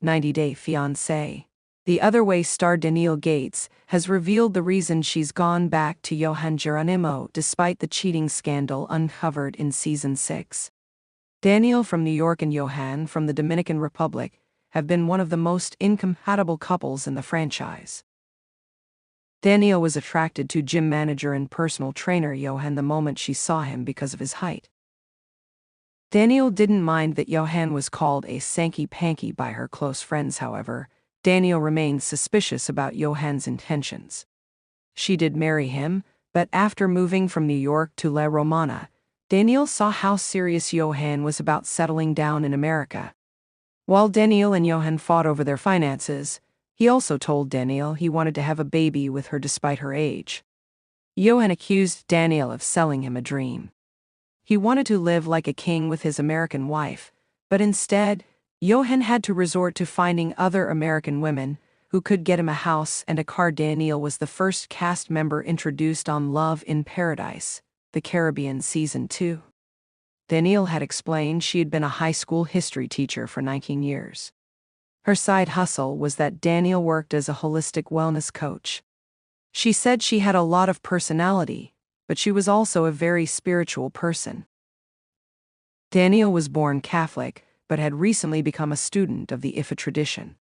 90-Day Fiancé. The Other Way star Daniele Gates has revealed the reason she's gone back to Yohan Geronimo despite the cheating scandal uncovered in Season 6. Daniele from New York and Yohan from the Dominican Republic have been one of the most incompatible couples in the franchise. Daniele was attracted to gym manager and personal trainer Yohan the moment she saw him because of his height. Daniele didn't mind that Yohan was called a sanky-panky by her close friends, however. Daniele remained suspicious about Yohan's intentions. She did marry him, but after moving from New York to La Romana, Daniele saw how serious Yohan was about settling down in America. While Daniele and Yohan fought over their finances, he also told Daniele he wanted to have a baby with her despite her age. Yohan accused Daniele of selling him a dream. He wanted to live like a king with his American wife, but instead, Yohan had to resort to finding other American women who could get him a house and a car. Daniele was the first cast member introduced on Love in Paradise, the Caribbean Season 2. Daniele had explained she had been a high school history teacher for 19 years. Her side hustle was that Daniele worked as a holistic wellness coach. She said she had a lot of personality, but she was also a very spiritual person. Daniele was born Catholic, but had recently become a student of the Ifa tradition.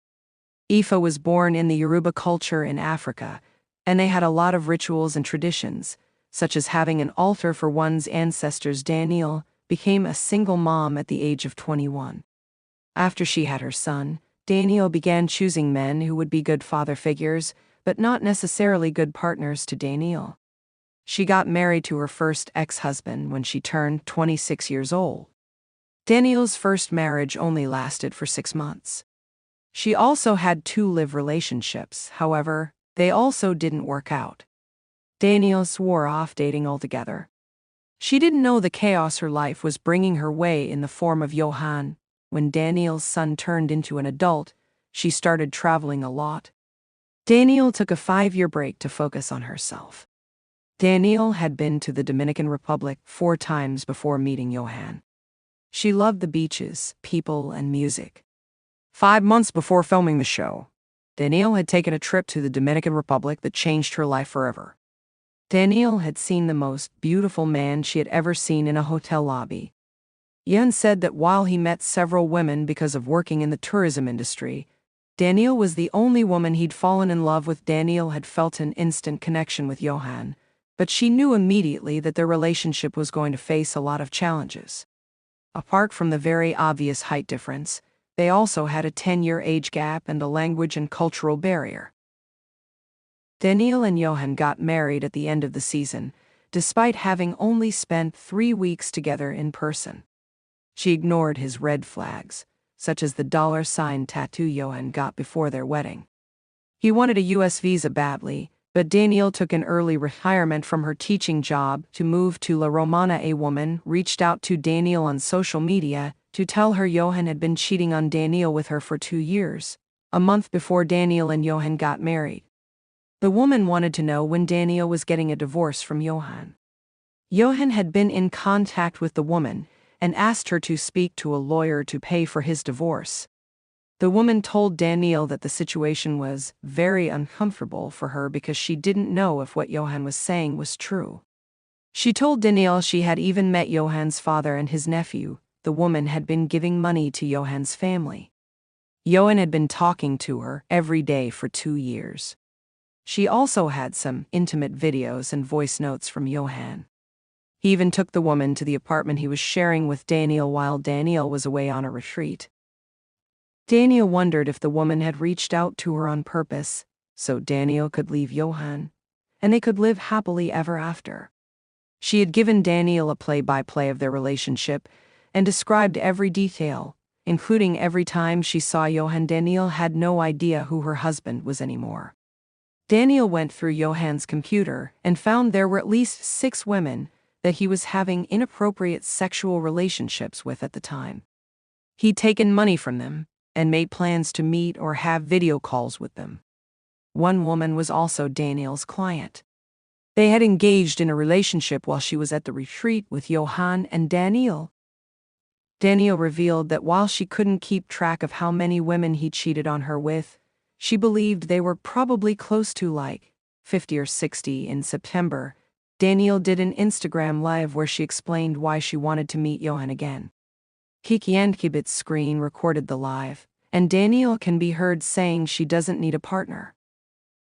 Ifa was born in the Yoruba culture in Africa, and they had a lot of rituals and traditions, such as having an altar for one's ancestors. Daniele became a single mom at the age of 21. After she had her son, Daniele began choosing men who would be good father figures, but not necessarily good partners to Daniele. She got married to her first ex-husband when she turned 26 years old. Daniele's first marriage only lasted for 6 months. She also had 2 live relationships, however, they also didn't work out. Daniele swore off dating altogether. She didn't know the chaos her life was bringing her way in the form of Yohan. When Daniele's son turned into an adult, she started traveling a lot. Daniele took a 5-year break to focus on herself. Daniele had been to the Dominican Republic 4 times before meeting Yohan. She loved the beaches, people, and music. 5 months before filming the show, Daniele had taken a trip to the Dominican Republic that changed her life forever. Daniele had seen the most beautiful man she had ever seen in a hotel lobby. Yohan said that while he met several women because of working in the tourism industry, Daniele was the only woman he'd fallen in love with. Daniele had felt an instant connection with Yohan, but she knew immediately that their relationship was going to face a lot of challenges. Apart from the very obvious height difference, they also had a 10-year age gap and a language and cultural barrier. Daniele and Yohan got married at the end of the season, despite having only spent 3 weeks together in person. She ignored his red flags, such as the $sign tattoo Yohan got before their wedding. He wanted a U.S. visa badly, but Daniele took an early retirement from her teaching job to move to La Romana. A woman reached out to Daniele on social media to tell her Yohan had been cheating on Daniele with her for 2 years, a month before Daniele and Yohan got married. The woman wanted to know when Daniele was getting a divorce from Yohan. Yohan had been in contact with the woman and asked her to speak to a lawyer to pay for his divorce. The woman told Daniele that the situation was very uncomfortable for her because she didn't know if what Yohan was saying was true. She told Daniele she had even met Yohan's father and his nephew. The woman had been giving money to Yohan's family. Yohan had been talking to her every day for 2 years. She also had some intimate videos and voice notes from Yohan. He even took the woman to the apartment he was sharing with Daniele while Daniele was away on a retreat. Daniele wondered if the woman had reached out to her on purpose, so Daniele could leave Yohan, and they could live happily ever after. She had given Daniele a play-by-play of their relationship and described every detail, including every time she saw Yohan. Daniele had no idea who her husband was anymore. Daniele went through Yohan's computer and found there were at least 6 women that he was having inappropriate sexual relationships with at the time. He'd taken money from them and made plans to meet or have video calls with them. One woman was also Daniele's client. They had engaged in a relationship while she was at the retreat with Yohan and Daniele. Daniele revealed that while she couldn't keep track of how many women he cheated on her with, she believed they were probably close to like 50 or 60. In September, Daniele did an Instagram live where she explained why she wanted to meet Yohan again. Kibit's screen recorded the live, and Daniele can be heard saying she doesn't need a partner.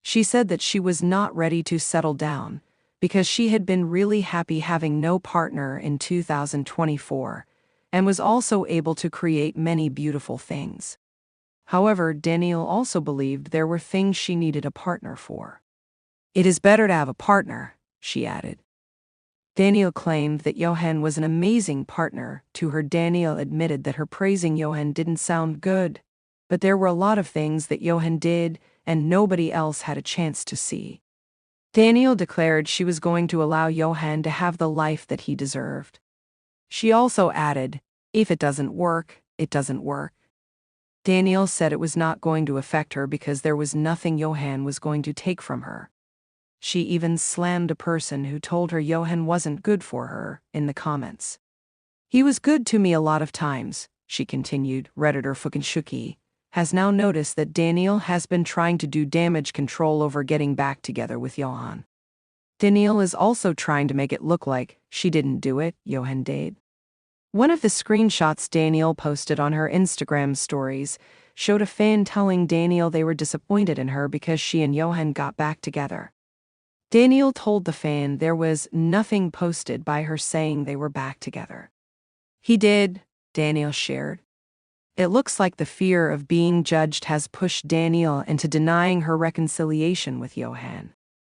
She said that she was not ready to settle down because she had been really happy having no partner in 2024 and was also able to create many beautiful things. However, Daniele also believed there were things she needed a partner for. "It is better to have a partner," she added. Daniele claimed that Yohan was an amazing partner to her. Daniele admitted that her praising Yohan didn't sound good, but there were a lot of things that Yohan did and nobody else had a chance to see. Daniele declared she was going to allow Yohan to have the life that he deserved. She also added, "If it doesn't work, it doesn't work." Daniele said it was not going to affect her because there was nothing Yohan was going to take from her. She even slammed a person who told her Yohan wasn't good for her in the comments. "He was good to me a lot of times," she continued. Redditor Fukinshuki has now noticed that Daniele has been trying to do damage control over getting back together with Yohan. Daniele is also trying to make it look like she didn't do it, Yohan did. One of the screenshots Daniele posted on her Instagram stories showed a fan telling Daniele they were disappointed in her because she and Yohan got back together. Daniele told the fan there was nothing posted by her saying they were back together. "He did," Daniele shared. It looks like the fear of being judged has pushed Daniele into denying her reconciliation with Yohan.